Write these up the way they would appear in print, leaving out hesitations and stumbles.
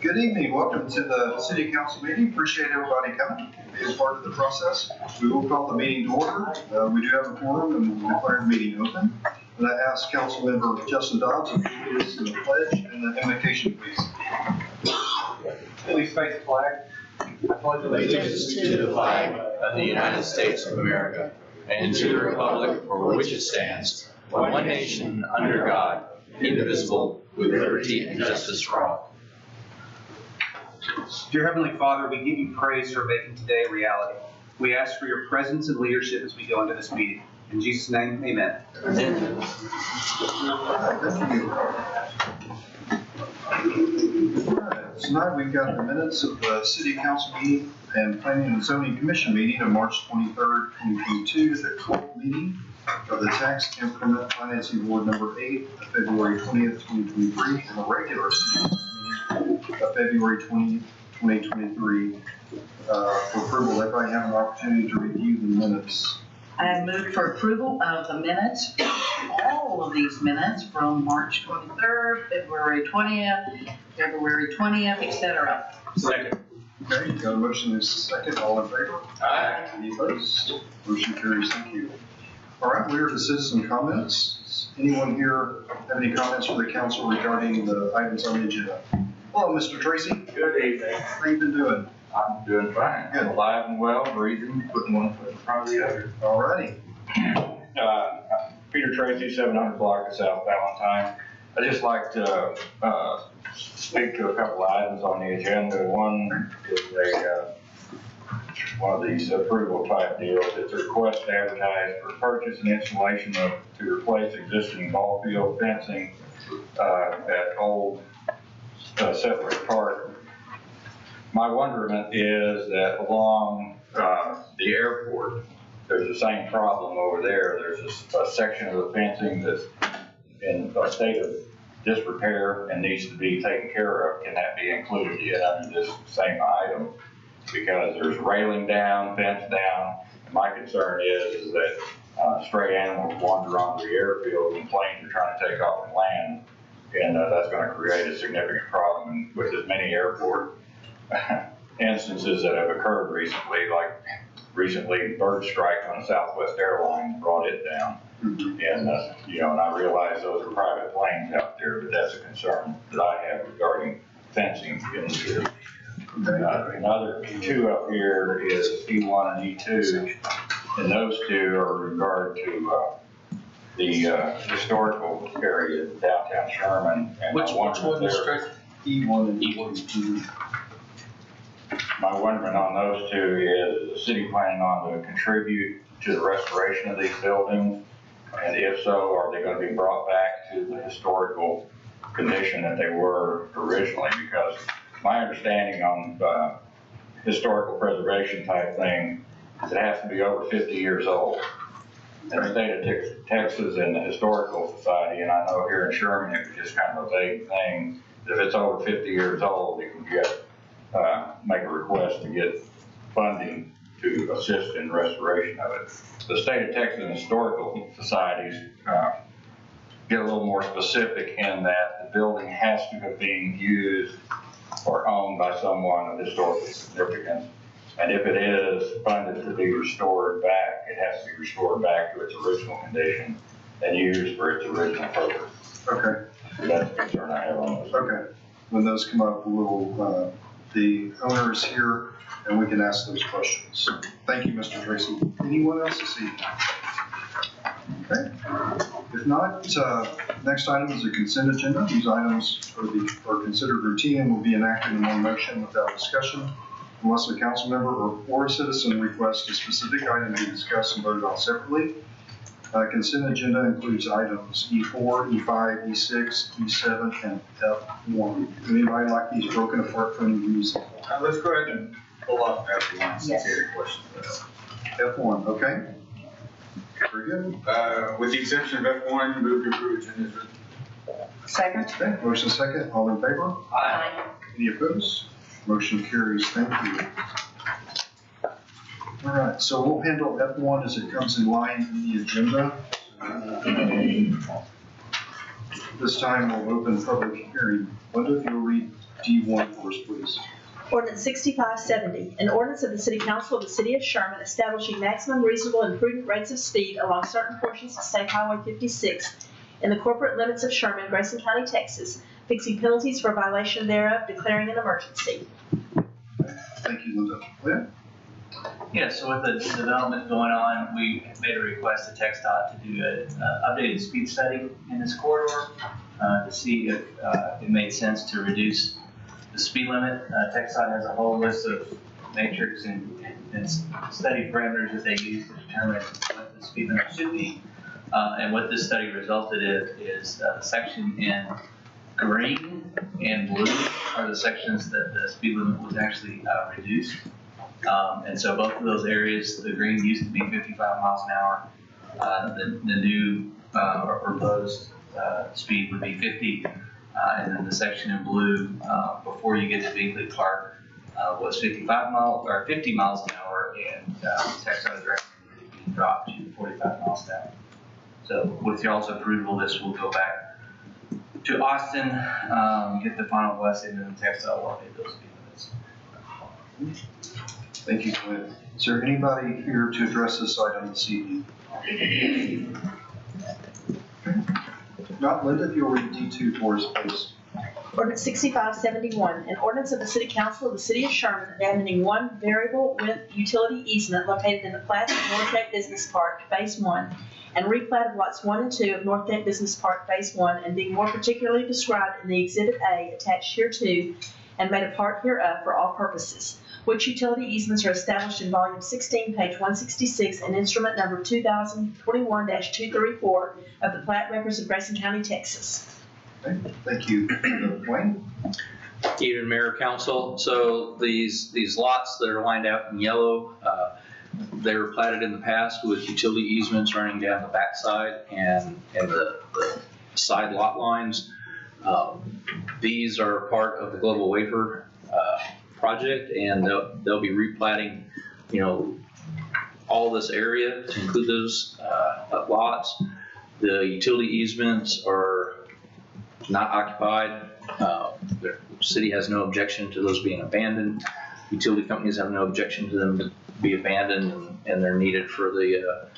Good evening. Welcome to the City Council meeting. Appreciate everybody coming, being part of the process. We will call the meeting to order. We do have a quorum and we'll declare the meeting open. And I ask Councilmember Justin Dobbs to lead us in the pledge and the invocation, please. Please face the flag. I pledge allegiance to the flag of the United States of America and to the republic for which it stands, one nation under God, indivisible, with liberty and justice for all. Dear Heavenly Father, we give you praise for making today a reality. We ask for your presence and leadership as we go into this meeting. In Jesus' name, amen. Amen. Tonight we've got the minutes of the City Council meeting and Planning and Zoning Commission meeting of March 23rd, 2022, the 12th meeting of the Tax Increment Financing Board number 8 of February 20th, 2023, and the regular City Council meeting of February 20th, 2023. For approval, everybody have an opportunity to review the minutes. I have moved for approval of the minutes, all of these minutes from March 23rd, February 20th, February 20th, etc. Second. Okay, you got a motion and a second. All in favor? Aye. Any opposed? Motion carries. Thank you. All right, we're to citizen comments. Does anyone here have any comments for the council regarding the items on the agenda? Hello, Mr. Tracy. Good evening. How you been doing? I'm doing fine. Good. Alive and well, breathing, putting one foot in front of the other. All righty. Peter Tracy, 700 block of South Valentine. I'd just like to speak to a couple of items on the agenda. One is one of these approval type deals. It's a request to advertise for purchase and installation to replace existing ball field fencing at Old Settlers Park. My wonderment is that along the airport, there's the same problem over there. There's a section of the fencing that's in a state of disrepair and needs to be taken care of. Can that be included yet under this same item? Because there's railing down, fence down. And my concern is that stray animals wander onto the airfield and planes are trying to take off and land. And that's going to create a significant problem with as many airport instances that have occurred recently, like recently bird strike on Southwest Airlines brought it down. And and I realize those are private planes out there, but that's a concern that I have regarding fencing in here. Another two up here is E1 and E2, and those two are in regard to the historical area, downtown Sherman. And Which one is E1 and E2. My wonderment on those two is the city planning on to contribute to the restoration of these buildings? And if so, are they going to be brought back to the historical condition that they were originally? Because my understanding on historical preservation type thing is it has to be over 50 years old. In the state of Texas and the Historical Society, and I know here in Sherman it was just kind of a vague thing, that if it's over 50 years old, you can get make a request to get funding to assist in restoration of it. The state of Texas and Historical Societies get a little more specific in that the building has to have been used or owned by someone of historical significance. And if it is funded to be restored back, it has to be restored back to its original condition and used for its original purpose. Okay. So that's the concern I have on this. Okay. When those come up, we'll the owner is here and we can ask those questions. Thank you, Mr. Tracy. Anyone else this evening? Okay. If not, next item is a consent agenda. These items are considered routine and will be enacted in one motion without discussion unless a council member or a citizen requests a specific item to be discussed and voted on separately. Consent agenda includes items E4, E5, E6, E7, and F1. Would anybody like these broken apart for any reason? Let's go ahead and pull off F1 since you had a question. F1, okay. Very good. With the exception of F1, move to approve agenda as written. Second. Okay, motion second. All in favor? Aye. Any opposed? Motion carries. Thank you. All right, so we'll handle F1 as it comes in line in the agenda. This time we'll open public hearing. Linda, if you'll read D1 for us, please. Ordinance 6570, an ordinance of the City Council of the City of Sherman establishing maximum reasonable and prudent rates of speed along certain portions of State Highway 56 in the corporate limits of Sherman, Grayson County, Texas, fixing penalties for violation thereof, declaring an emergency. Thank you, Linda. Lynn? Yeah, so with the development going on, we made a request to TxDOT to do an updated speed study in this corridor to see if it made sense to reduce the speed limit. TxDOT has a whole list of matrix and study parameters that they use to determine what the speed limit should be. And what this study resulted in is the section in green and blue are the sections that the speed limit was actually reduced. And so both of those areas, the green used to be 55 miles an hour. The new or proposed speed would be 50. And then the section in blue, before you get to Binkley Park, was 50 miles an hour, and TxDOT is recommending it be dropped to 45 miles an hour. So with y'all's approval, this will go back to Austin, get the final blessing, and then TxDOT will update those speed limits. Thank you, Clint. Is there anybody here to address this item this evening? Not Linda, if you'll read D2 for us, please. Ordinance 6571, an ordinance of the City Council of the City of Sherman abandoning one variable width utility easement located in the plat of North Neck Business Park, Phase 1, and replat of lots 1 and 2 of North Neck Business Park, Phase 1, and being more particularly described in the Exhibit A attached hereto and made a part hereof for all purposes, which utility easements are established in Volume 16, page 166, and instrument number 2021-234 of the Plat Records of Grayson County, Texas. Okay, thank you. Wayne? Evening, Mayor, Council. So these lots that are lined out in yellow, they were platted in the past with utility easements running down the backside and the side lot lines. These are part of the Global Wafer project, and they'll be replatting, all this area to include those lots. The utility easements are not occupied. The city has no objection to those being abandoned. Utility companies have no objection to them to be abandoned, and they're needed for the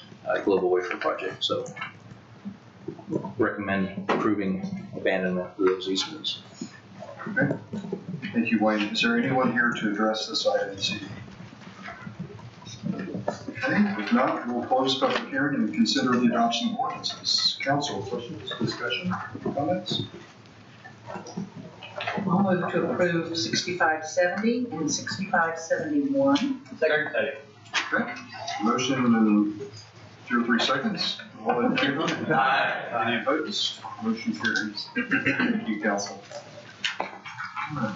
Global Wafer project. So recommend approving abandonment of those easements. Okay. Thank you, Wayne. Is there anyone here to address this item this evening? Okay, if not, we'll close public hearing and consider the adoption of ordinances. Council, questions, discussion, comments? I'll move to approve 6570 and 6571. Second. Okay, motion in 2 or 3 seconds. All in favor? Aye. Any opposed? Motion carries. Thank you, Council.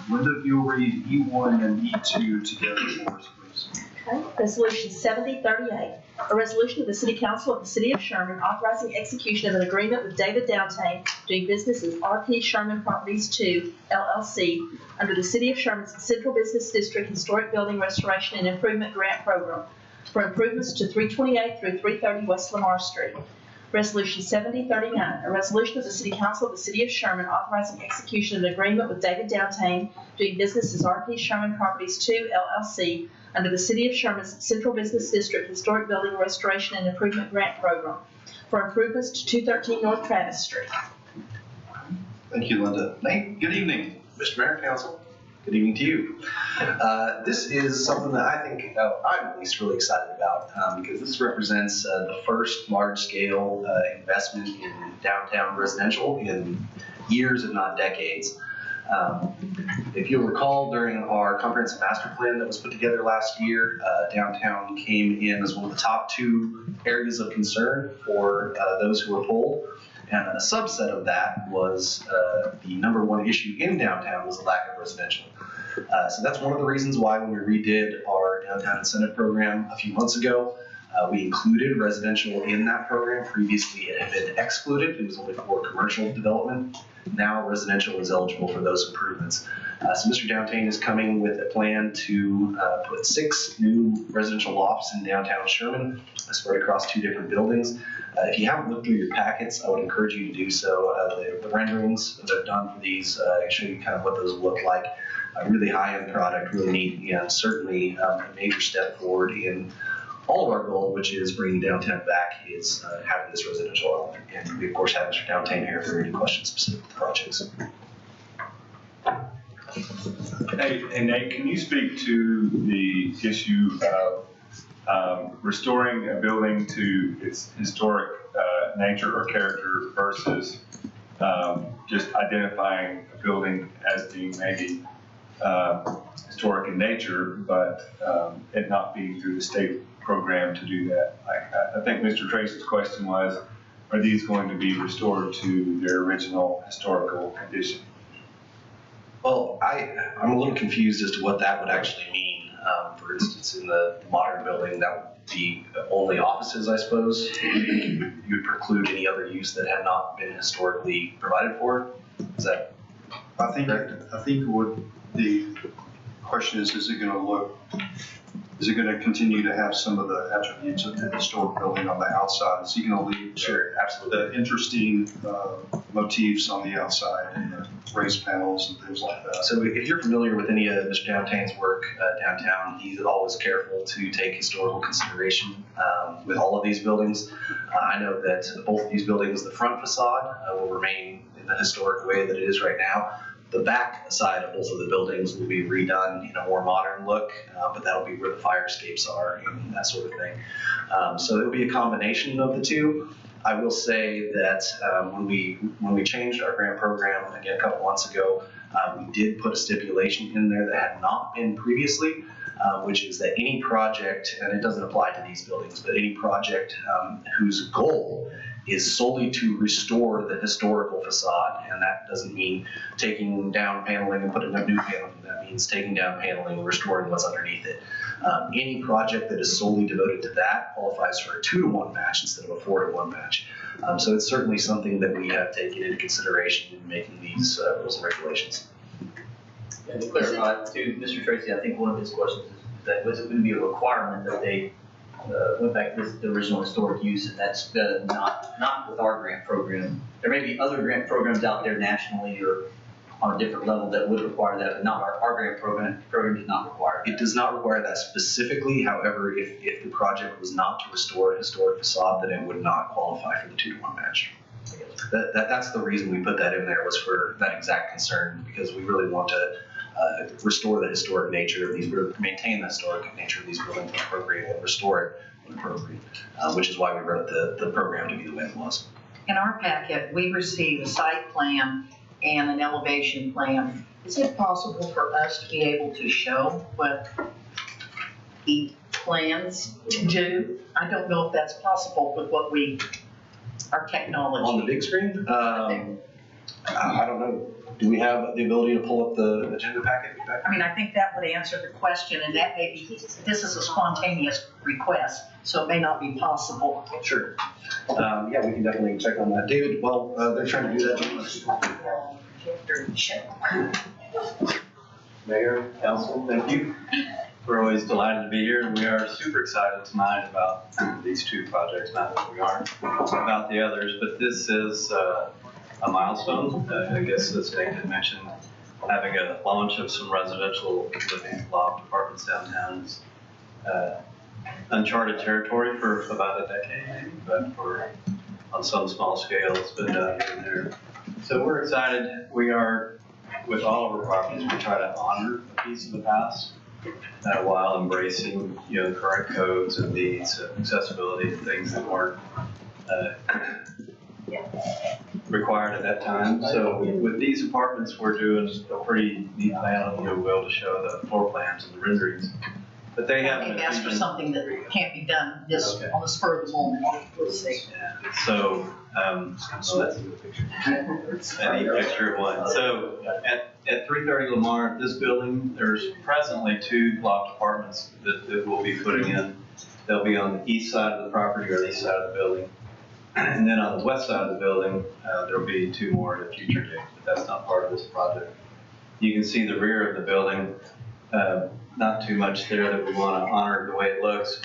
Linda, if you'll read E1 and E2 together for us, please. Okay. Resolution 7038, a resolution of the City Council of the City of Sherman authorizing execution of an agreement with David Downtain doing business as RP Sherman Properties 2, LLC, under the City of Sherman's Central Business District Historic Building Restoration and Improvement Grant Program for improvements to 328 through 330 West Lamar Street. Resolution 7039, a resolution of the City Council of the City of Sherman authorizing execution of an agreement with David Downtain doing business as RP Sherman Properties 2, LLC, under the City of Sherman's Central Business District Historic Building Restoration and Improvement Grant Program for improvements to 213 North Travis Street. Thank you, Linda. Nate, good evening. Mr. Mayor, Council, good evening to you. This is something that I think I'm at least really excited about because this represents the first large-scale investment in downtown residential in years, if not decades. If you'll recall, during our comprehensive master plan that was put together last year, downtown came in as one of the top 2 areas of concern for those who were polled. And a subset of that was the number 1 issue in downtown was the lack of residential. So that's one of the reasons why when we redid our downtown incentive program a few months ago, we included residential in that program. Previously it had been excluded. It was only for commercial development. Now residential is eligible for those improvements. So Mr. Downtain is coming with a plan to put 6 new residential lofts in downtown Sherman, spread across 2 different buildings. If you haven't looked through your packets, I would encourage you to do so. The renderings that I've done for these show you kind of what those look like. A really high-end product, really neat, and certainly a major step forward in all of our goal, which is bringing downtown back, is having this residential element. And we, of course, have Mr. Downtown here if there are any questions specific to the projects. Hey, Nate, can you speak to the issue of restoring a building to its historic nature or character versus just identifying a building as being maybe historic in nature, but it not being through the state program to do that? I think Mr. Tracy's question was, are these going to be restored to their original historical condition? Well, I'm a little confused as to what that would actually mean. For instance, in the modern building, that would be only offices, I suppose. You would preclude any other use that had not been historically provided for. Is that? I think what the question is it going to look, is it going to continue to have some of the attributes of the historic building on the outside? Is he going to leave the interesting motifs on the outside and the raised panels and things like that? So if you're familiar with any of Mr. Downtown's work downtown, he's always careful to take historical consideration with all of these buildings. I know that both of these buildings, the front facade will remain in the historic way that it is right now. The back side of both of the buildings will be redone in a more modern look, but that'll be where the fire escapes are and that sort of thing. So it'll be a combination of the two. I will say that when we changed our grant program again a couple months ago, we did put a stipulation in there that had not been previously, which is that any project, and it doesn't apply to these buildings, but any project whose goal is solely to restore the historical facade, and that doesn't mean taking down paneling and putting up new paneling. That means taking down paneling and restoring what's underneath it. Any project that is solely devoted to that qualifies for a 2-to-1 match instead of a 4-to-1 match. So it's certainly something that we have taken into consideration in making these rules and regulations. And to clarify to Mr. Tracy, I think one of his questions is that was it going to be a requirement that they went back to the original historic use, and that's not with our grant program. There may be other grant programs out there nationally or on a different level that would require that, but not our grant program does not require that. It does not require that specifically. However, if the project was not to restore a historic facade, then it would not qualify for the 2-to-1 match. That's the reason we put that in there, was for that exact concern, because we really want to restore the historic nature of these, maintain the historic nature of these buildings when appropriate, and restore it when appropriate, which is why we wrote the program to be the way it was. In our packet, we received a site plan and an elevation plan. Is it possible for us to be able to show what the plans do? I don't know if that's possible with our technology. On the big screen? I don't know. Do we have the ability to pull up the agenda packet? I mean, I think that would answer the question, and that may be, this is a spontaneous request, so it may not be possible. Sure. Yeah, we can definitely check on that. David, well, they're trying to do that. Mayor, council, thank you. We're always delighted to be here, and we are super excited tonight about these two projects. Not that we aren't about the others, but this is a milestone. I guess as Nate had mentioned, having a launch of some residential living loft apartments downtown is uncharted territory for about a decade, maybe, but on some small scale, it's been done here and there. So we're excited. We are, with all of our properties, we try to honor a piece of the past while embracing, the current codes and needs of accessibility and things that weren't required at that time. So with these apartments, we're doing a pretty neat plan, if you will, to show the floor plans and the renderings. But they have. I think that's for something that can't be done just on the spur of the moment. We'll see. Yeah. So, that's any picture of one. So at 330 Lamar, this building, there's presently 2 loft apartments that we'll be putting in. They'll be on the east side of the property or the east side of the building. And then on the west side of the building, there'll be 2 more at a future date, but that's not part of this project. You can see the rear of the building. Not too much there that we want to honor the way it looks,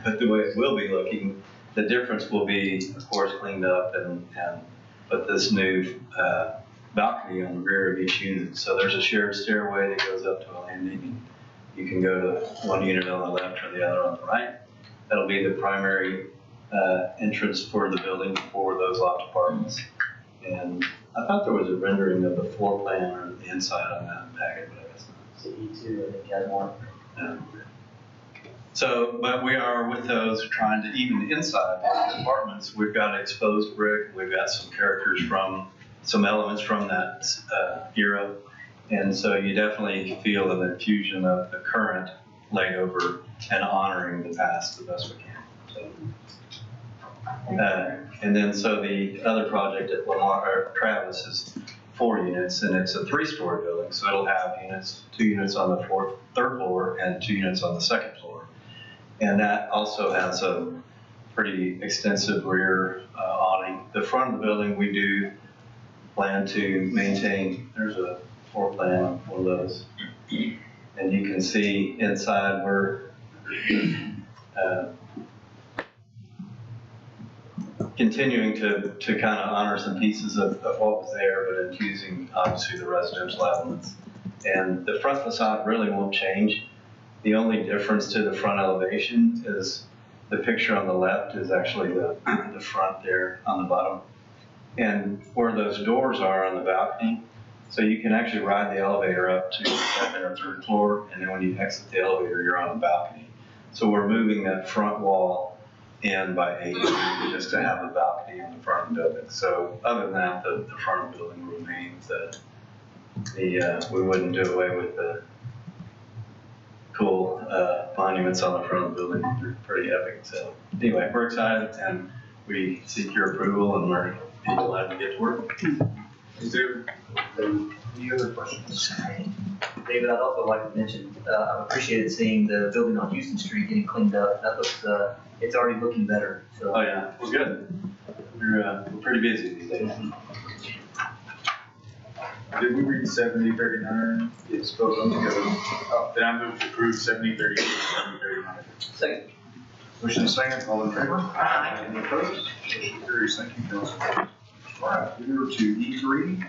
but the way it will be looking The difference will be, of course, cleaned up and put this new balcony on the rear of each unit. So there's a shared stairway that goes up to a landing. You can go to one unit on the left or the other on the right. That'll be the primary entrance for the building for those loft apartments. And I thought there was a rendering of the floor plan or the inside on that packet, but I guess not. CE2, I think, has one. So, but we are with those trying to, even inside the apartments, we've got exposed brick, we've got some characters from, some elements from that era. And so you definitely feel an infusion of the current laid over and honoring the past the best we can. So, and then so the other project at Lamar, or Travis, is 4 units, and it's a 3-story building, so it'll have units, 2 units on the third floor and 2 units on the second floor. And that also has a pretty extensive rear awning. The front of the building, we do plan to maintain, there's a floor plan on one of those. And you can see inside we're continuing to kind of honor some pieces of what was there, but infusing obviously the residential elements. And the front facade really won't change. The only difference to the front elevation is the picture on the left is actually the front there on the bottom. And where those doors are on the balcony, so you can actually ride the elevator up to the second or third floor, and then when you exit the elevator, you're on a balcony. So we're moving that front wall in by 8 feet just to have a balcony on the front of the building. So other than that, the front of the building remains. We wouldn't do away with the cool monuments on the front of the building. They're pretty epic. So anyway, we're excited and we seek your approval, and we're glad to get to work. Is there any other questions? David, I'd also like to mention, I've appreciated seeing the building on Houston Street getting cleaned up. That looks, it's already looking better. So. Oh yeah, we're good. We're pretty busy these days. Did we read 7039? Yes, both of them together. Then I move to approve 7038 and 7039. Second. Motion and second, all in favor? Aye. Any opposed? Motion carries. Thank you, Councilman. All right, we go to E3,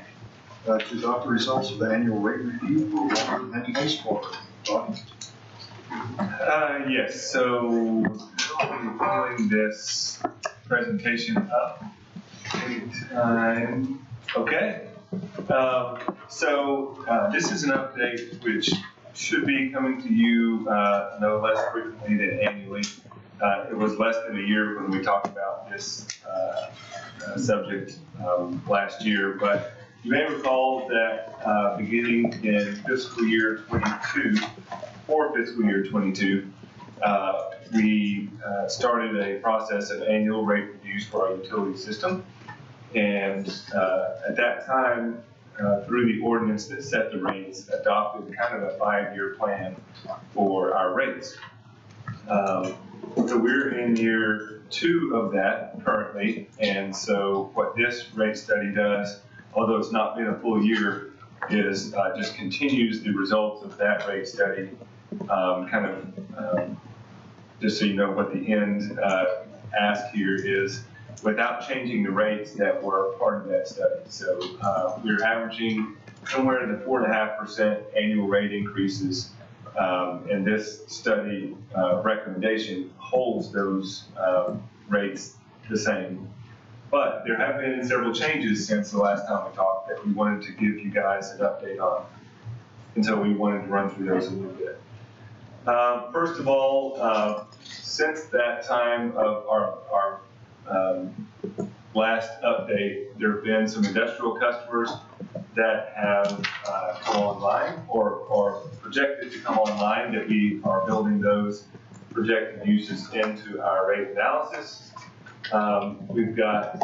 to adopt the results of the annual rate review for water and wastewater. Bobby? Yes, so I'll be pulling this presentation up anytime. Okay. This is an update which should be coming to you no less frequently than annually. It was less than a year when we talked about this subject last year, but you may recall that beginning in fiscal year 22, for fiscal year 22, we started a process of annual rate reviews for our utility system. And at that time, through the ordinance that set the rates, adopted kind of a 5-year plan for our rates. So we're in year 2 of that currently, and so what this rate study does, although it's not been a full year, is just continues the results of that rate study, just so you know what the end ask here is, without changing the rates that were part of that study. So we're averaging somewhere in the 4.5% annual rate increases, and this study recommendation holds those rates the same. But there have been several changes since the last time we talked that we wanted to give you guys an update on, and so we wanted to run through those a little bit. First of all, since that time of our last update, there have been some industrial customers that have come online or projected to come online, that we are building those projected uses into our rate analysis. We've got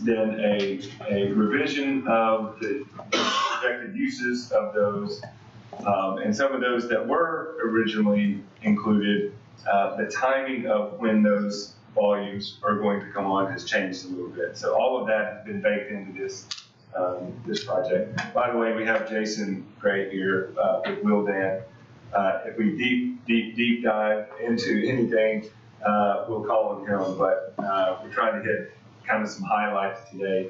then a revision of the projected uses of those, and some of those that were originally included, the timing of when those volumes are going to come on has changed a little bit. So all of that has been baked into this this project. By the way, we have Jason Gray here with Willdan. If we deep dive into anything, we'll call on him, but we're trying to hit kind of some highlights today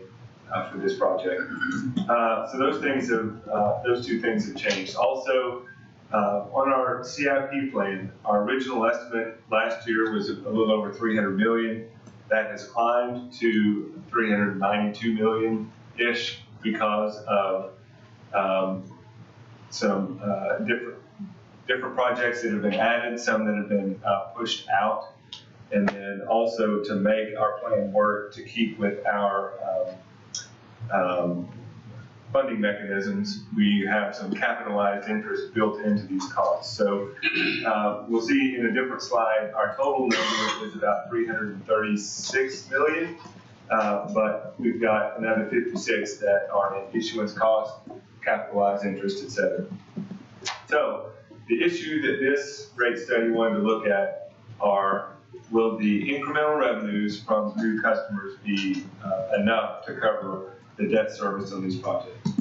for this project. So those two things have changed. Also, on our CIP plan, our original estimate last year was a little over 300 million. That has climbed to 392 million-ish because of some different projects that have been added, some that have been pushed out, and then also to make our plan work to keep with our funding mechanisms, we have some capitalized interest built into these costs. So we'll see in a different slide, our total number is about 336 million, but we've got another 56 that are in issuance cost, capitalized interest, et cetera. So the issue that this rate study wanted to look at are, will the incremental revenues from new customers be enough to cover the debt service on these projects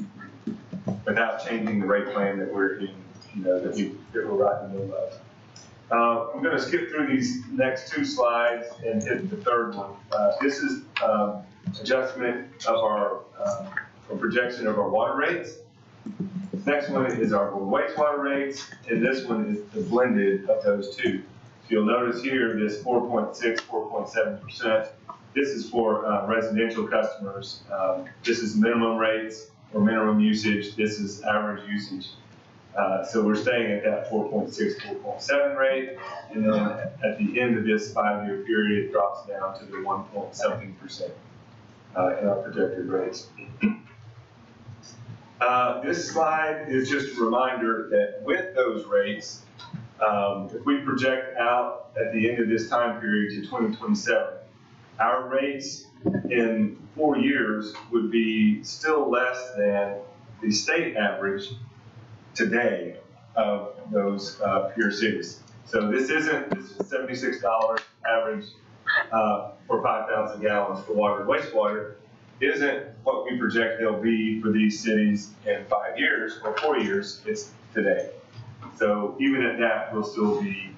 without changing the rate plan that we're in, that we're right in the middle of. I'm going to skip through these next two slides and hit the third one. This is adjustment of our projection of our water rates. Next one is our wastewater rates, and this one is the blended of those two. So you'll notice here this 4.6, 4.7%. This is for residential customers. This is minimum rates or minimum usage. This is average usage. So we're staying at that 4.6, 4.7 rate, and then at the end of this 5-year period, it drops down to the 1.something% in our projected rates. This slide is just a reminder that with those rates, if we project out at the end of this time period to 2027, our rates in 4 years would be still less than the state average today of those peer cities. So this is $76 average for 5,000 gallons for water and wastewater isn't what we project they'll be for these cities in 5 years or 4 years. It's today. So even at that, we'll still be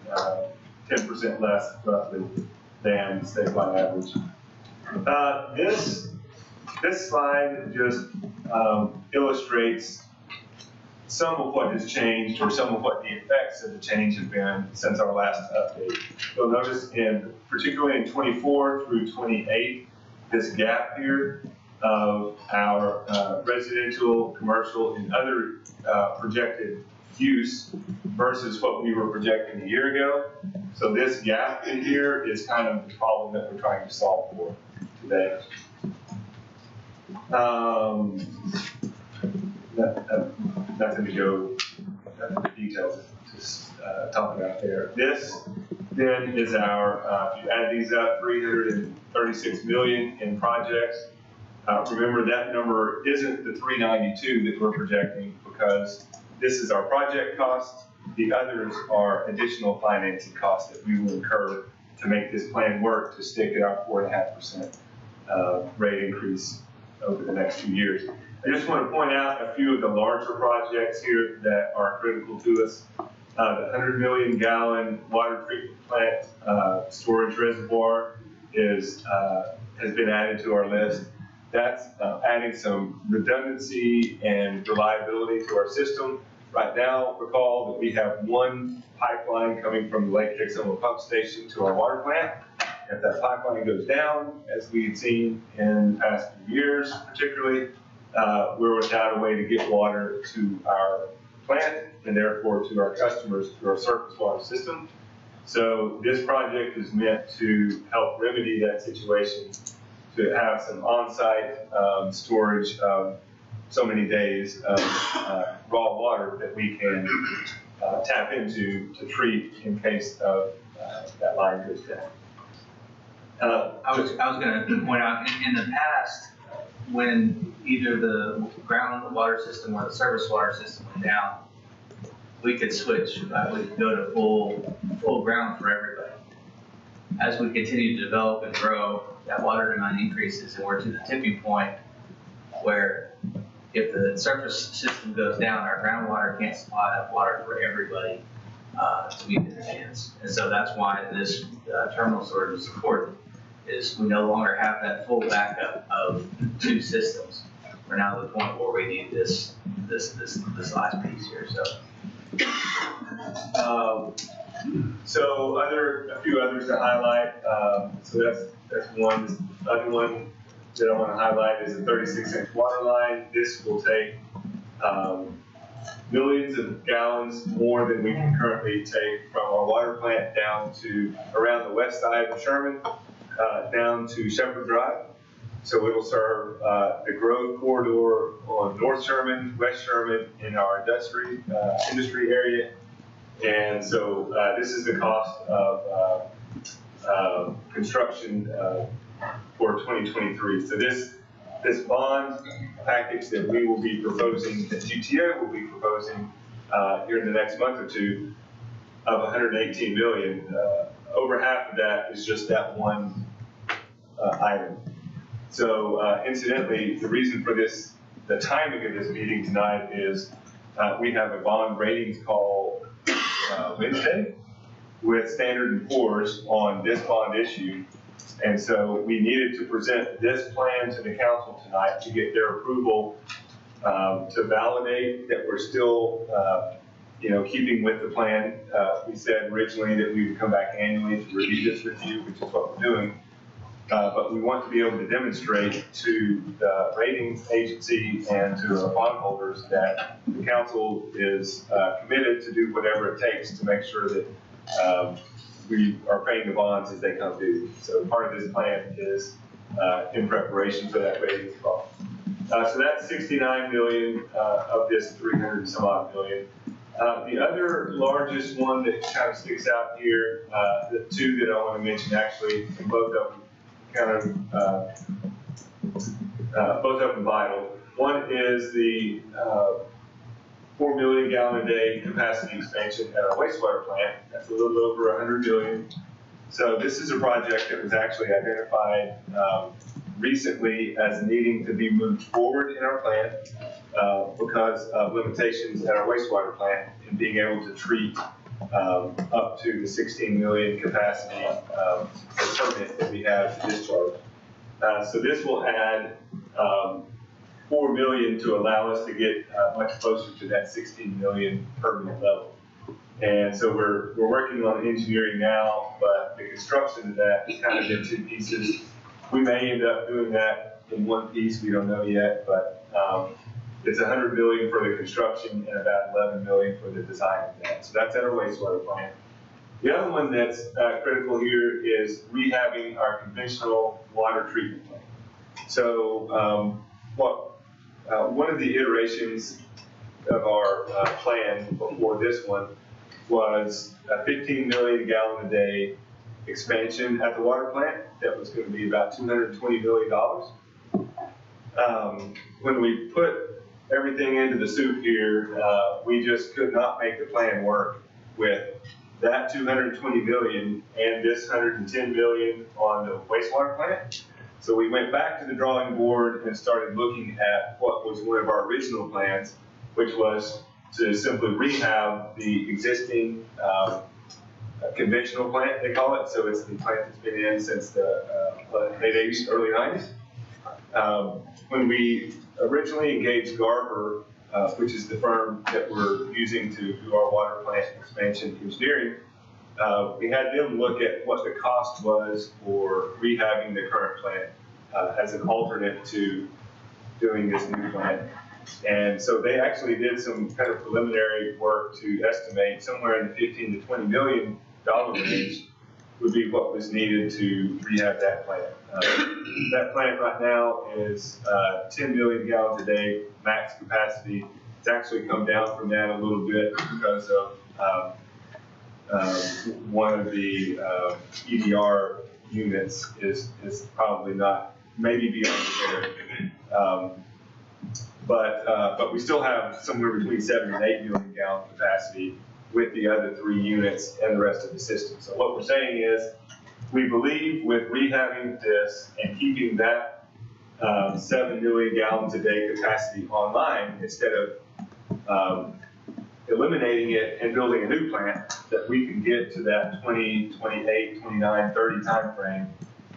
10% less roughly than the statewide average. This slide just illustrates some of what has changed or some of what the effects of the change have been since our last update. You'll notice particularly in 24 through 28, this gap here of our residential, commercial, and other projected use versus what we were projecting a year ago. So this gap in here is kind of the problem that we're trying to solve for today. Nothing to go into details to talk about there. This then is our, if you add these up, 336 million in projects. Remember that number isn't the 392 that we're projecting because this is our project cost. The others are additional financing costs that we will incur to make this plan work to stick at our 4.5% rate increase over the next 2 years. I just want to point out a few of the larger projects here that are critical to us. The 100 million gallon water treatment plant storage reservoir has been added to our list. That's adding some redundancy and reliability to our system. Right now, recall that we have one pipeline coming from the Lake Hixoma pump station to our water plant. If that pipeline goes down, as we had seen in the past few years, particularly, we're without a way to get water to our plant and therefore to our customers through our surface water system. So this project is meant to help remedy that situation, to have some on-site storage of so many days of raw water that we can tap into to treat in case of that line goes down. I was going to point out, in the past, when either the groundwater system or the surface water system went down, we could switch. We could go to full ground for everybody. As we continue to develop and grow, that water demand increases, and we're to the tipping point where if the surface system goes down, our groundwater can't supply enough water for everybody to meet the demands. And so that's why this terminal storage is important, is we no longer have that full backup of 2 systems. We're now at the point where we need this last piece here, so. So a few others to highlight. So that's one. The other one that I want to highlight is a 36-inch water line. This will take millions of gallons more than we can currently take from our water plant down to around the west side of Sherman, down to Shepherd Drive. So it'll serve the growth corridor on North Sherman, West Sherman, in our industry area. And so this is the cost of construction for 2023. So this bond package that we will be proposing, that GTO will be proposing here in the next month or two, of 118 million. Over half of that is just that one item. So incidentally, the reason for this, the timing of this meeting tonight is we have a bond ratings call Wednesday with Standard & Poor's on this bond issue. And so we needed to present this plan to the council tonight to get their approval to validate that we're still, keeping with the plan. We said originally that we would come back annually to review this with you, which is what we're doing. But we want to be able to demonstrate to the ratings agency and to our bondholders that the council is committed to do whatever it takes to make sure that we are paying the bonds as they come due. So part of this plan is in preparation for that ratings call. So that's 69 million of this 300 and some odd million. The other largest one that kind of sticks out here, the 2 that I want to mention actually, and both of them both of them vital. One is the 4 million gallon a day capacity expansion at our wastewater plant. That's a little over 100 million. So this is a project that was actually identified recently as needing to be moved forward in our plant because of limitations at our wastewater plant in being able to treat up to the 16 million capacity permit that we have to discharge. So this will add 4 million to allow us to get much closer to that 16 million permit level. And so we're working on engineering now, but the construction of that is kind of in 2 pieces. We may end up doing that in 1 piece, we don't know yet, but it's 100 million for the construction and about 11 million for the design of that. So that's at our wastewater plant. The other one that's critical here is rehabbing our conventional water treatment plant. So one of the iterations of our plan before this one was a 15 million gallon a day expansion at the water plant that was going to be about $220 million. When we put everything into the soup here, we just could not make the plan work with that 220 million and this 110 million on the wastewater plant. So we went back to the drawing board and started looking at what was one of our original plans, which was to simply rehab the existing conventional plant, they call it. So it's the plant that's been in since the late 80s, early 90s. When we originally engaged Garber, which is the firm that we're using to do our water plant expansion engineering, we had them look at what the cost was for rehabbing the current plant as an alternate to doing this new plant. And so they actually did some kind of preliminary work to estimate somewhere in the 15 to $20 million range would be what was needed to rehab that plant. That plant right now is 10 million gallons a day max capacity. It's actually come down from that a little bit because of one of the EDR units is probably not, maybe beyond repair. But we still have somewhere between 7 and 8 million gallon capacity with the other 3 units and the rest of the system. So what we're saying is, we believe with rehabbing this and keeping that 7 million gallons a day capacity online, instead of eliminating it and building a new plant, that we can get to that 2028, 29, 30 timeframe,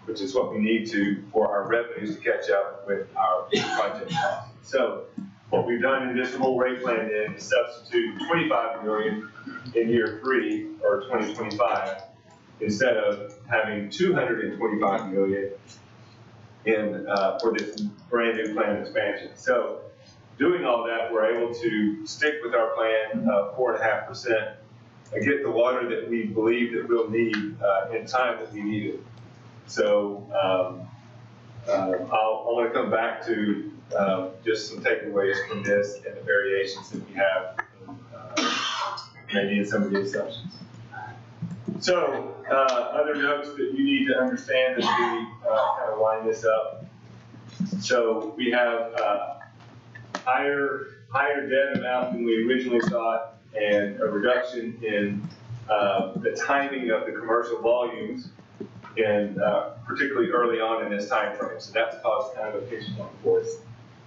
which is what we need to for our revenues to catch up with our project costs. So what we've done in this whole rate plan then is substitute 25 million in year 3 or 2025 instead of having 225 million in for this brand new plant expansion. So doing all that, we're able to stick with our plan of 4.5%, get the water that we believe that we'll need in time that we need it. So I want to come back to just some takeaways from this and the variations that we have, maybe in some of the assumptions. So other notes that you need to understand as we kind of line this up. So we have higher debt amount than we originally thought, and a reduction in the timing of the commercial volumes, and particularly early on in this time frame. So that's caused kind of a pinch point for us.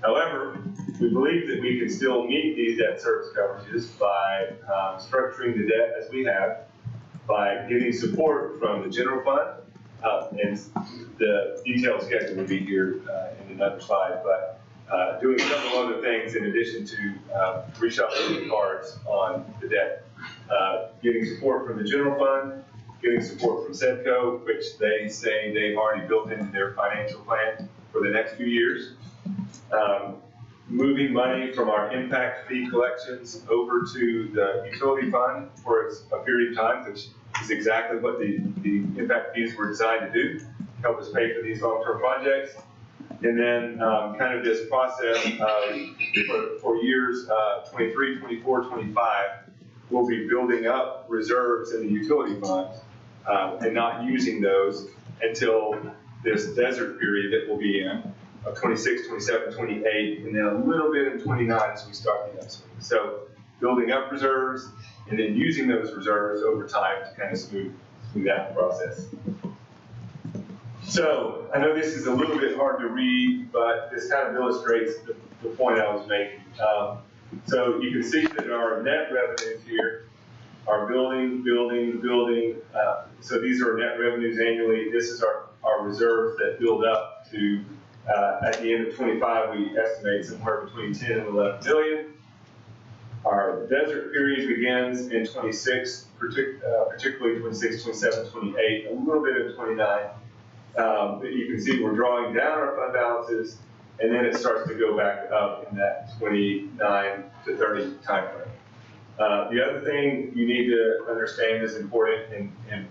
However, we believe that we can still meet these debt service coverages by structuring the debt as we have, by getting support from the general fund, and the detailed schedule will be here in another slide, but doing several other things in addition to reshuffling the cards on the debt. Getting support from the general fund, getting support from SEDCO, which they say they've already built into their financial plan for the next few years. Moving money from our impact fee collections over to the utility fund for a period of time, which is exactly what the impact fees were designed to do, help us pay for these long-term projects. And then kind of this process for years 23, 24, 25, we'll be building up reserves in the utility funds and not using those until this desert period that we'll be in, of 26, 27, 28, and then a little bit in 29 as we start the upswing. So building up reserves and then using those reserves over time to kind of smooth that process. So I know this is a little bit hard to read, but this kind of illustrates the point I was making. So you can see that our net revenues here are building. So these are net revenues annually. This is our reserves that build up to, at the end of 25, we estimate somewhere between 10 and 11 billion. Our desert period begins in 26, particularly 26, 27, 28, a little bit of 29. But you can see we're drawing down our fund balances, and then it starts to go back up in that 29 to 30 time frame. The other thing you need to understand is important in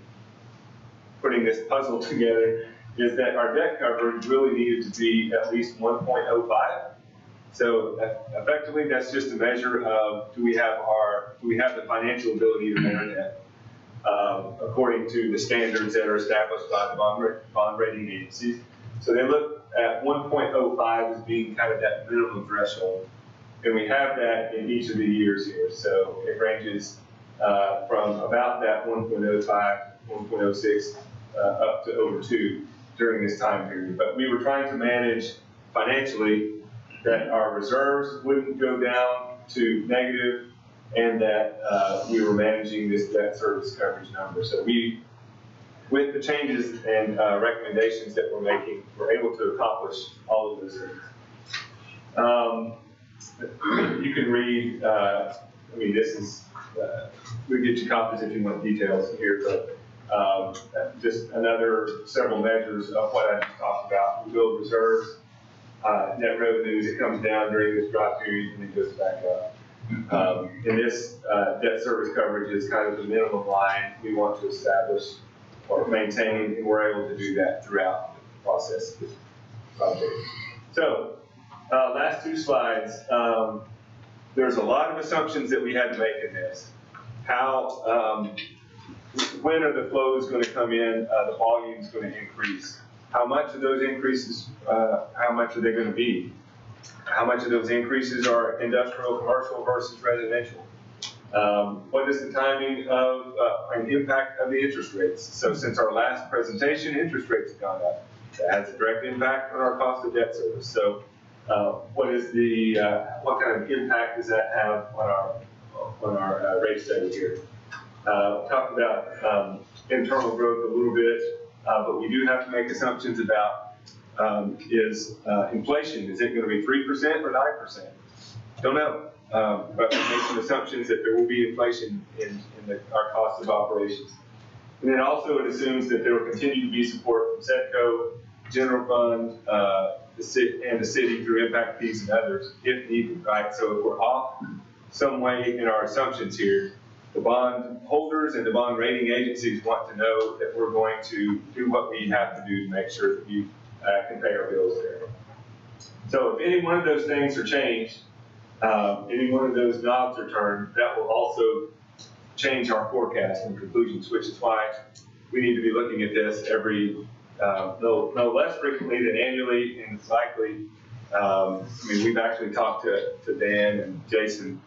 putting this puzzle together is that our debt coverage really needed to be at least 1.05. So effectively, that's just a measure of do we have the financial ability to meet our debt according to the standards that are established by the bond rating agencies. So they look at 1.05 as being kind of that minimum threshold, and we have that in each of the years here. So it ranges from about that 1.05, 1.06 up to over 2 during this time period. But we were trying to manage financially that our reserves wouldn't go down to negative, and that we were managing this debt service coverage number. So we, with the changes and recommendations that we're making, we're able to accomplish all of those things. You can read, I mean, this is, we'll get you copies if you want details here, but just another several measures of what I just talked about. We build reserves, net revenues, it comes down during this drop period and it goes back up. And this debt service coverage is kind of the minimum line we want to establish or maintain, and we're able to do that throughout the process of this project. So, last two slides. There's a lot of assumptions that we had to make in this. How, when are the flows going to come in? The volume is going to increase. How much of those increases, how much are they going to be? How much of those increases are industrial, commercial versus residential? What is the timing of an impact of the interest rates? So since our last presentation, interest rates have gone up. That has a direct impact on our cost of debt service. So what is the, what kind of impact does that have on our rate study here. Talked about internal growth a little bit, but we do have to make assumptions about inflation. Is it going to be 3% or 9%? Don't know. But we make some assumptions that there will be inflation in our cost of operations. And then also it assumes that there will continue to be support from SEDCO, general fund, the city through impact fees and others if needed, right? So if we're off some way in our assumptions here, the bond holders and the bond rating agencies want to know that we're going to do what we have to do to make sure that we can pay our bills there. So if any one of those things are changed, any one of those knobs are turned, that will also change our forecast and conclusions, which is why we need to be looking at this every, no less frequently than annually, and it's likely, I mean, we've actually talked to Dan and Jason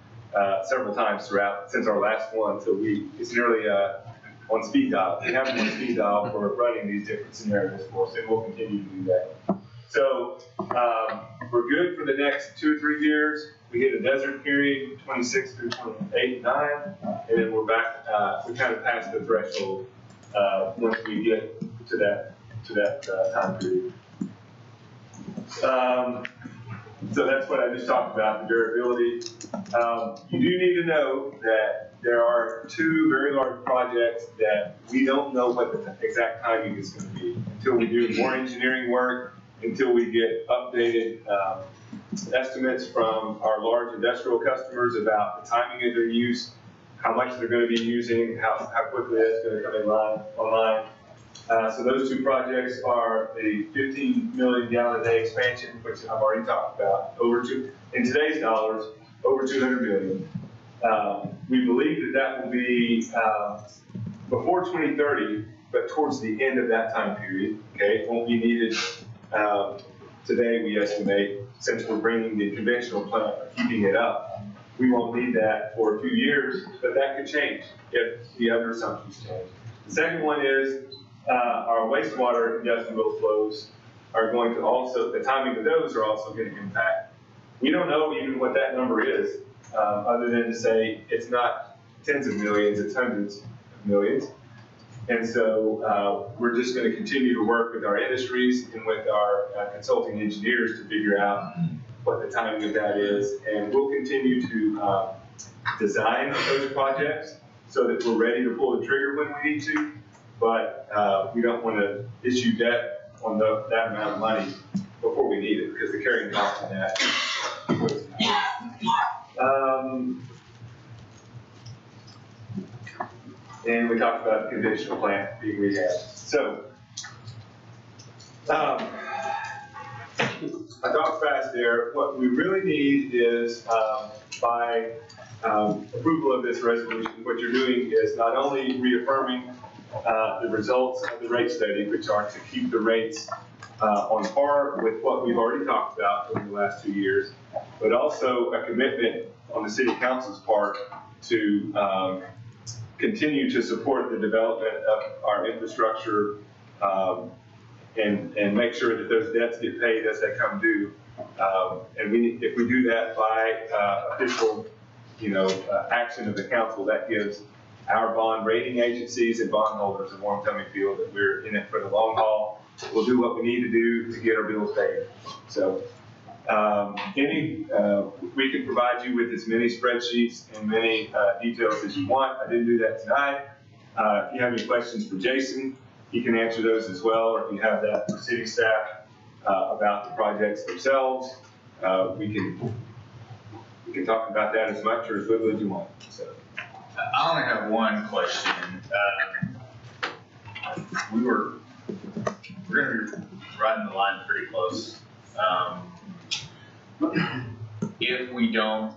several times since our last one, so it's nearly on speed dial. We have them on speed dial for running these different scenarios for us, and we'll continue to do that. So we're good for the next 2 or 3 years. We hit a desert period, 26 through 28, 9, and then we're back. We kind of passed the threshold once we get to that time period. So that's what I just talked about, the durability. You do need to know that there are 2 very large projects that we don't know what the exact timing is going to be until we do more engineering work, until we get updated estimates from our large industrial customers about the timing of their use, how much they're going to be using, how quickly that's going to come online. So those 2 projects are the 15 million gallon a day expansion, which I've already talked about, in today's dollars, over 200 million. We believe that will be before 2030, but towards the end of that time period. Okay, it won't be needed today. We estimate, since we're bringing the conventional plant, keeping it up, we won't need that for a few years, but that could change if the other assumptions change. The second one is our wastewater industrial flows are going to also, the timing of those are also going to impact. We don't know even what that number is, other than to say it's not tens of millions, it's hundreds of millions. And so we're just going to continue to work with our industries and with our consulting engineers to figure out what the timing of that is. And we'll continue to design those projects so that we're ready to pull the trigger when we need to. But we don't want to issue debt on that amount of money before we need it, because the carrying cost of that. And we talked about the conventional plant being rehabbed. So, I talked fast there. What we really need is, by approval of this resolution, what you're doing is not only reaffirming the results of the rate study, which are to keep the rates on par with what we've already talked about over the last 2 years, but also a commitment on the city council's part to continue to support the development of our infrastructure and make sure that those debts get paid as they come due. And if we do that by official, action of the council, that gives our bond rating agencies and bondholders a warm tummy feel that we're in it for the long haul. We'll do what we need to do to get our bills paid. So we can provide you with as many spreadsheets and many details as you want. I didn't do that tonight. If you have any questions for Jason, he can answer those as well, or if you have that for city staff about the projects themselves, we can talk about that as much or as little as you want. So. I only have one question. We're going to be riding the line pretty close. If we don't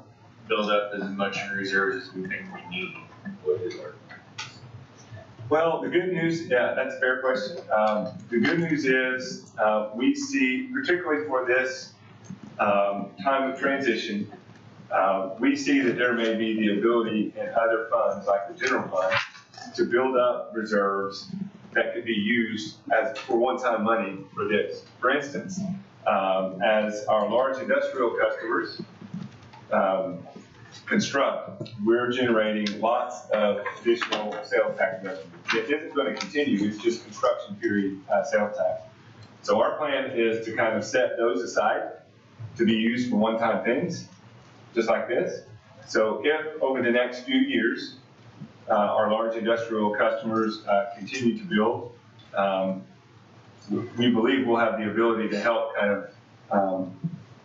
build up as much reserves as we think we need, what is our? Well, the good news, yeah, that's a fair question. The good news is we see, particularly for this time of transition, we see that there may be the ability in other funds, like the general fund, to build up reserves that could be used as for one-time money for this. For instance, as our large industrial customers construct, we're generating lots of additional sales tax revenue. It isn't going to continue, it's just construction period sales tax. So our plan is to kind of set those aside to be used for one-time things, just like this. So if over the next few years, our large industrial customers continue to build, we believe we'll have the ability to help kind of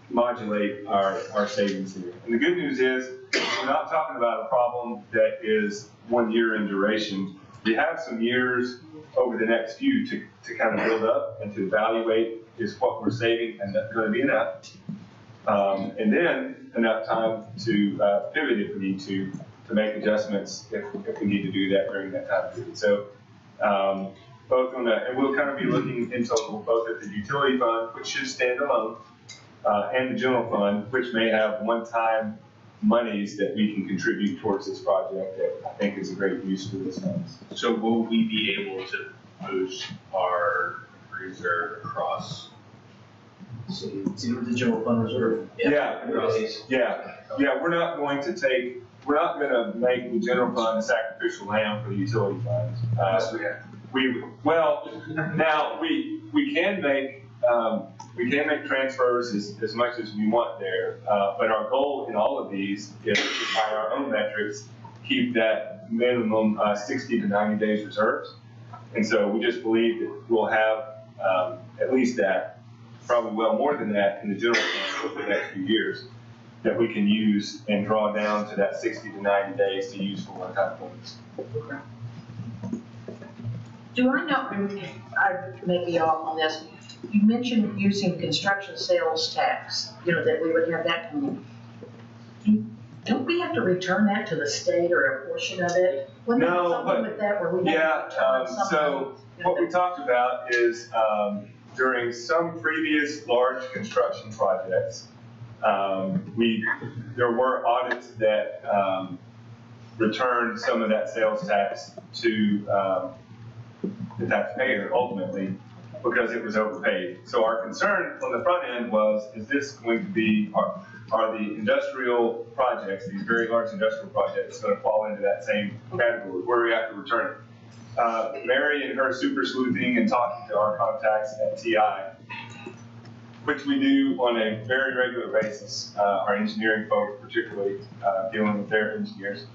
modulate our savings here. And the good news is, we're not talking about a problem that is 1 year in duration. We have some years over the next few to kind of build up and to evaluate, is what we're saving and that's going to be enough. And then enough time to pivot if we need to make adjustments if we need to do that during that time period. So both on that, and we'll kind of be looking in total both at the utility fund, which should stand alone, and the general fund, which may have one-time monies that we can contribute towards this project that I think is a great use for this funds. So will we be able to boost our reserve across? So the general fund reserve? Yeah, we're not going to make the general fund a sacrificial lamb for the utility funds. We can make transfers as much as we want there, but our goal in all of these is to, by our own metrics, keep that minimum 60 to 90 days reserves. And so we just believe that we'll have at least that, probably well more than that in the general fund over the next few years that we can use and draw down to that 60 to 90 days to use for one-time things. Do I know, I may be off on this, you mentioned using construction sales tax, that we would have that coming in. Don't we have to return that to the state or a portion of it? Wasn't there something with that where we have to return something? So what we talked about is during some previous large construction projects, there were audits that returned some of that sales tax to the taxpayer ultimately because it was overpaid. So our concern on the front end was, is this going to be, are the industrial projects, these very large industrial projects, going to fall into that same category where we have to return it? Mary and her super sleuthing and talking to our contacts at TI, which we do on a very regular basis, our engineering folks particularly dealing with their engineers,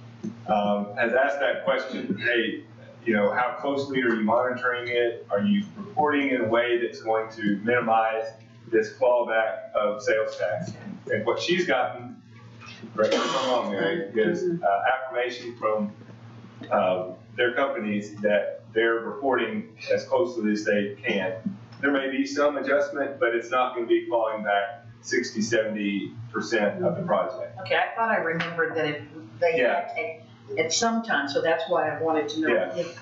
has asked that question, hey, how closely are you monitoring it? Are you reporting in a way that's going to minimize this clawback of sales tax? And what she's gotten, correct me if I'm wrong, Mary, is affirmation from their companies that they're reporting as closely as they can. There may be some adjustment, but it's not going to be clawing back 60, 70% of the project. Okay, I thought I remembered that they had to take at some time, so that's why I wanted to know.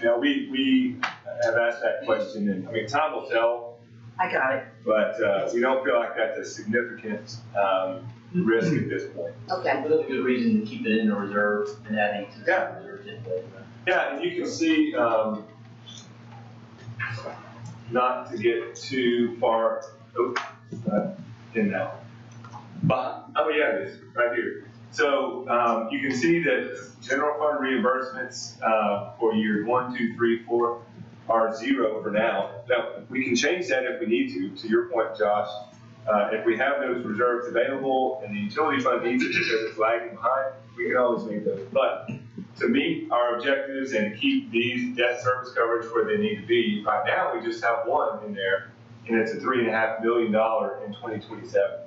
Yeah, we have asked that question, and I mean, time will tell. I got it. But we don't feel like that's a significant risk at this point. Okay. But that's a good reason to keep it in the reserve and adding to the reserve anyway. Yeah, and you can see, not to get too far, in now. But, oh yeah, it is, right here. So you can see that general fund reimbursements for years 1, 2, 3, 4 are 0 for now. Now, we can change that if we need to your point, Josh. If we have those reserves available and the utility fund needs it because it's lagging behind, we can always make those. But to meet our objectives and keep these debt service coverage where they need to be, right now we just have one in there, and it's a $3.5 billion in 2027.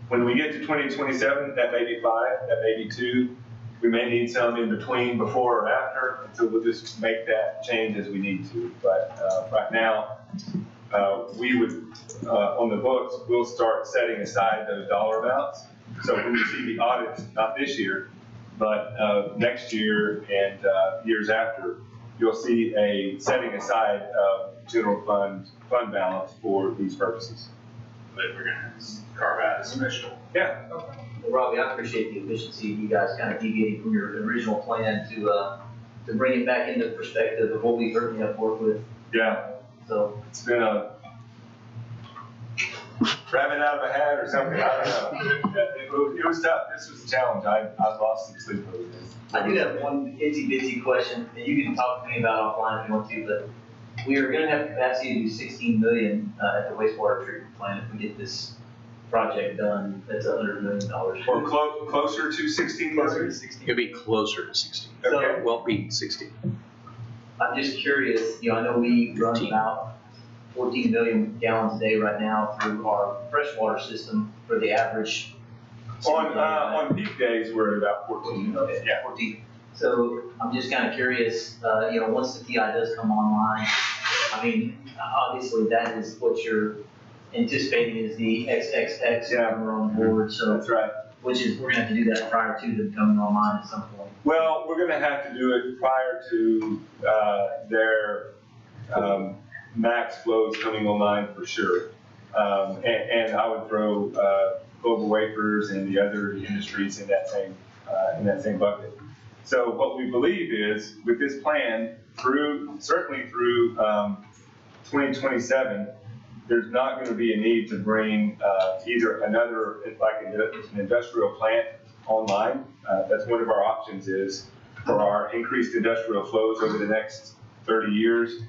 When we get to 2027, that may be 5, that may be 2. We may need some in between, before or after, and so we'll just make that change as we need to. But right now, we would, on the books, we'll start setting aside those dollar amounts. So when you see the audits, not this year, but next year and years after, you'll see a setting aside of general fund balance for these purposes. But we're going to carve out a special. Yeah. Well, Robbie, I appreciate the efficiency of you guys kind of deviating from your original plan to bring it back into perspective of what we currently have to work with. Yeah. So it's been rabbit out of a hat or something, I don't know. It was tough, this was a challenge, I lost some sleep over this. I do have one itsy bitsy question that you can talk to me about offline if you want to, but we are gonna have capacity to do 16 million at the wastewater treatment plant if we get this project done. That's $100 million. Or closer to 16 Closer million? to 16. It'll be closer to 60. Okay. Won't be 60. I'm just curious, I know we run 14. about 14 million gallons a day right now through our freshwater system for the average. On peak days, we're at about 14. Okay, Yeah. 14. So I'm just kind of curious, once the TI does come online, I mean, obviously that is what you're anticipating is the XXX number on board, so, That's right. which is, we're gonna have to do that prior to them coming online at some point. Well, we're gonna have to do it prior to, their, max flows coming online for sure. And I would throw, Global Wafers and the other industries in that same bucket. So what we believe is, with this plan, certainly through 2027, there's not going to be a need to bring either another, like an industrial plant online. That's one of our options is for our increased industrial flows over the next 30 years.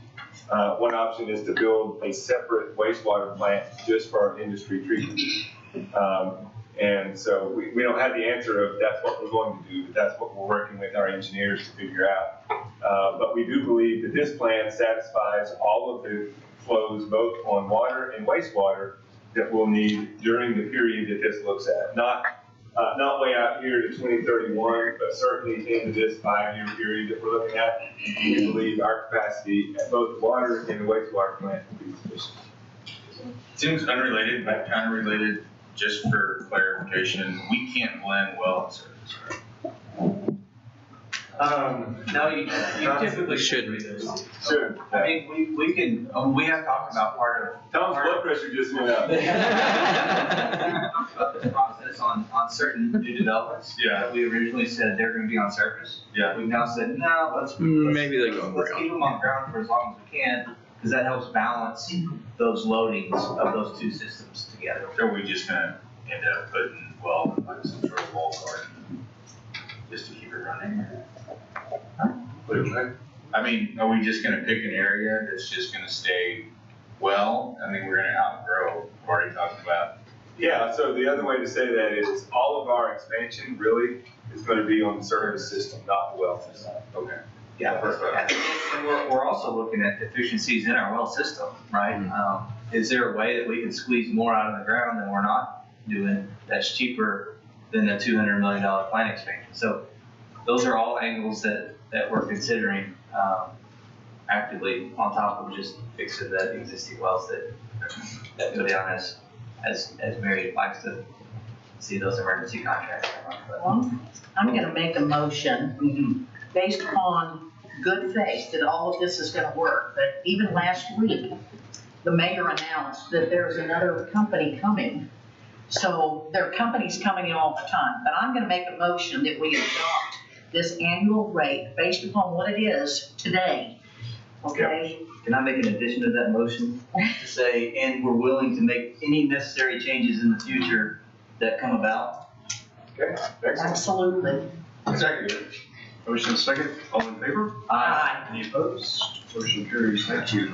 One option is to build a separate wastewater plant just for our industry treatment. And so we don't have the answer of that's what we're going to do, but that's what we're working with our engineers to figure out. But we do believe that this plan satisfies all of the flows both on water and wastewater that we'll need during the period that this looks at. Not way out here to 2031, but certainly into this 5-year period that we're looking at. We believe our capacity at both the water and the wastewater plant will be sufficient. Seems unrelated, but kind of related, just for clarification, we can't blend well and surface, right? No, you typically shouldn't. Sure. I mean, we can, we have talked about part of. Tom's blood pressure just went up. We talked about the process on certain new developments. Yeah. That we originally said they're gonna be on surface. Yeah. We've now said, no, let's Maybe they go let's ground. keep them on ground for as long as we can, because that helps balance those loadings of those two systems together. So are we just gonna end up putting, like some sort of wall garden, just to keep it running? I mean, are we just gonna pick an area that's just gonna stay well? I mean, we're gonna outgrow, we've already talked about. Yeah, so the other way to say that is all of our expansion really is going to be on the surface system, not the well system. Okay. Yeah, and we're also looking at efficiencies in our well system, right? Is there a way that we can squeeze more out of the ground than we're not doing that's cheaper than the $200 million plant expansion? So those are all angles that we're considering actively on top of just fixing the existing wells that go down as Mary likes to see those emergency contracts. Well, I'm gonna make a motion based upon good faith that all of this is gonna work. But even last week, the mayor announced that there's another company coming. So there are companies coming in all the time, but I'm gonna make a motion that we adopt this annual rate based upon what it is today, okay? Can I make an addition to that motion to say, and we're willing to make any necessary changes in the future that come about? Okay, excellent. Absolutely. Second. Motion second, all in favor? Aye. Any opposed? Motion carries. Thank you.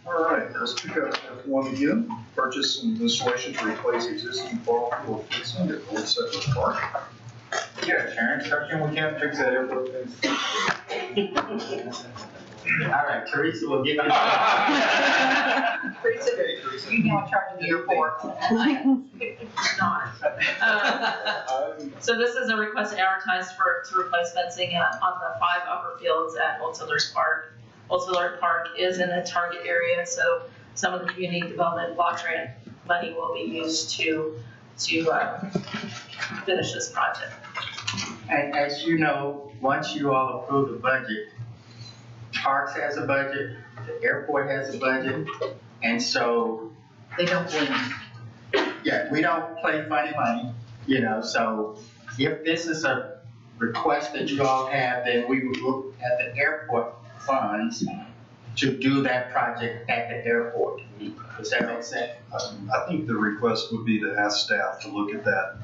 All right, let's pick up F1 again. Purchase and installation to replace existing fall fuel fencing at Old Settlers Park. Yeah, Sharon, construction, we can't fix that airport thing. All right, Teresa will give you. Teresa, you now in charge of the airport. Not. So this is a request to advertise to replace fencing on the 5 upper fields at Old Settlers Park. Old Settlers Park is in the target area, so some of the community development block grant money will be used to finish this project. And as you know, once you all approve the budget, Parks has a budget, the airport has a budget, and so, They don't win. yeah, we don't play funny money, so if this is a request that you all have, then we would look at the airport funds to do that project at the airport. Does that make sense? I think the request would be to ask staff to look at that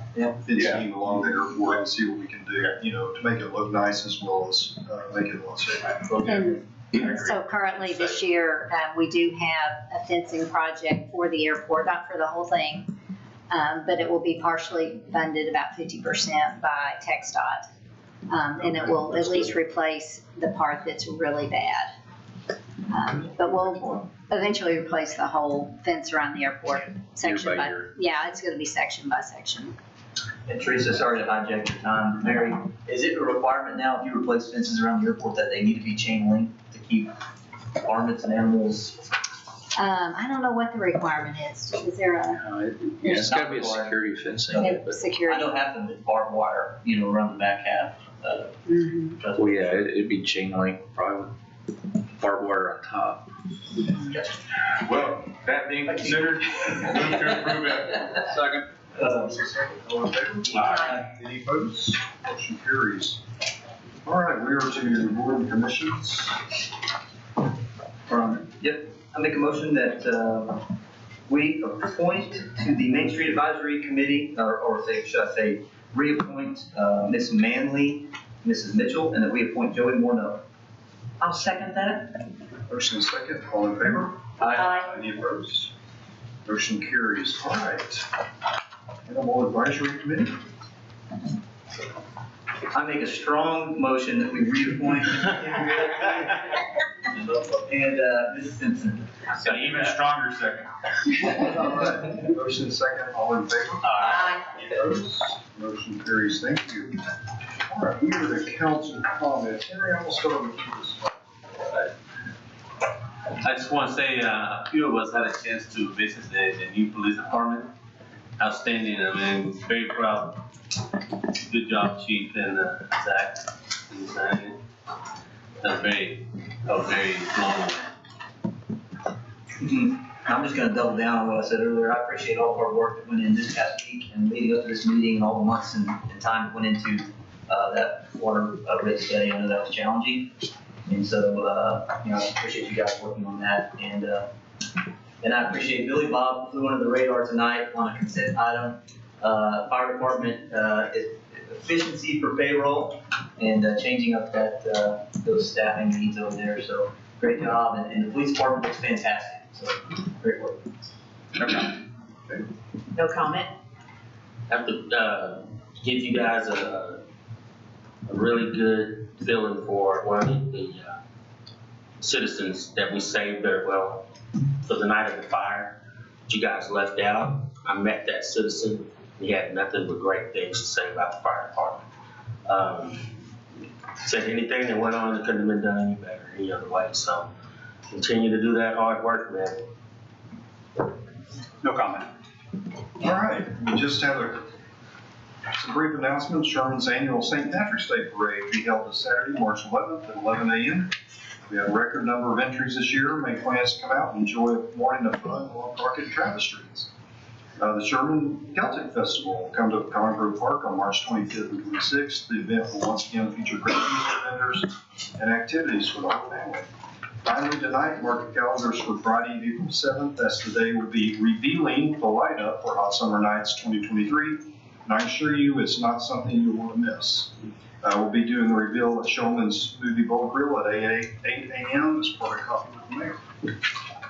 fencing along the airport and see what we can do, you know, to make it look nice as well as make it a lot safer. And so currently this year, we do have a fencing project for the airport, not for the whole thing, but it will be partially funded about 50% by TxDOT. And it will at least replace the part that's really bad. But we'll eventually replace the whole fence around the airport, section by, yeah, it's gonna be section by section. And Teresa, sorry to hijack your time. Mary, is it a requirement now if you replace fences around the airport that they need to be chain linked to keep varmints and animals? I don't know what the requirement is. Is there a It's gotta be a security fencing. security? I know half of it's barbed wire, you know, around the back half. Well, yeah, it'd be chain link, probably barbed wire on top. Well, that being considered, move to approve it. Second. All in favor? Aye. Any opposed? Motion carries. All right, we are to board and commissions. Yep, I make a motion that we appoint to the Main Street Advisory Committee, or should I say, reappoint Ms. Manley, Mrs. Mitchell, and that we appoint Joey Morneau. I'll second that. Motion and second, all in favor? Aye. Any opposed? Motion carries. All right. Animal Advisory Committee. I make a strong motion that we reappoint and Mrs. Simpson. An even stronger second. All right. Motion and second, all in favor? Aye. Any opposed? Motion carries. Thank you. All right, we are to council comments. Henry, I'm gonna start with you this time. I just want to say, a few of us had a chance to visit the new police department. Outstanding, I mean, very proud. Good job, Chief and Zach. That's very long. I'm just gonna double down on what I said earlier. I appreciate all the hard work that went in this past week and leading up to this meeting and all the months and time that went into that water rate study. I know that was challenging. And so, you know, I appreciate you guys working on that. And I appreciate Billy Bob flew under the radar tonight on a consent item. Fire department efficiency for payroll and changing up that those staffing needs over there. So great job, and the police department looks fantastic. So great work. No comment? I have to give you guys a really good feeling for one of the citizens that we saved very well for the night of the fire. That you guys left out. I met that citizen. He had nothing but great things to say about the fire department. Said anything that went on that couldn't have been done any better any other way. So continue to do that hard work, man. No comment. All right, we just have some brief announcements. Sherman's annual St. Patrick's Day Parade will be held this Saturday, March 11th at 11 a.m. We have a record number of entries this year. Make plans to come out and enjoy a morning of fun along Park and Travis Streets. The Sherman Celtic Festival will come to Congrove Park on March 25th and 26th. The event will once again feature great music vendors and activities for the whole family. Finally, tonight, mark your calendars for Friday, April 7th. That's the day we'll be revealing the lineup for Hot Summer Nights 2023. And I assure you, it's not something you want to miss. We'll be doing the reveal at Showman's Movie Bowl Grill at 8 a.m. as part of Coffee with the Mayor.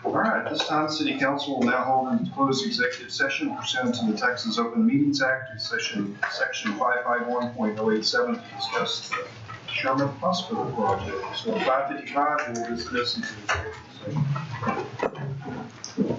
All right, at this time, City Council will now hold a closed executive session pursuant to the Texas Open Meetings Act, section 551.087, to discuss the Sherman Hospital project. So at 5:55, we'll dismiss into executive session.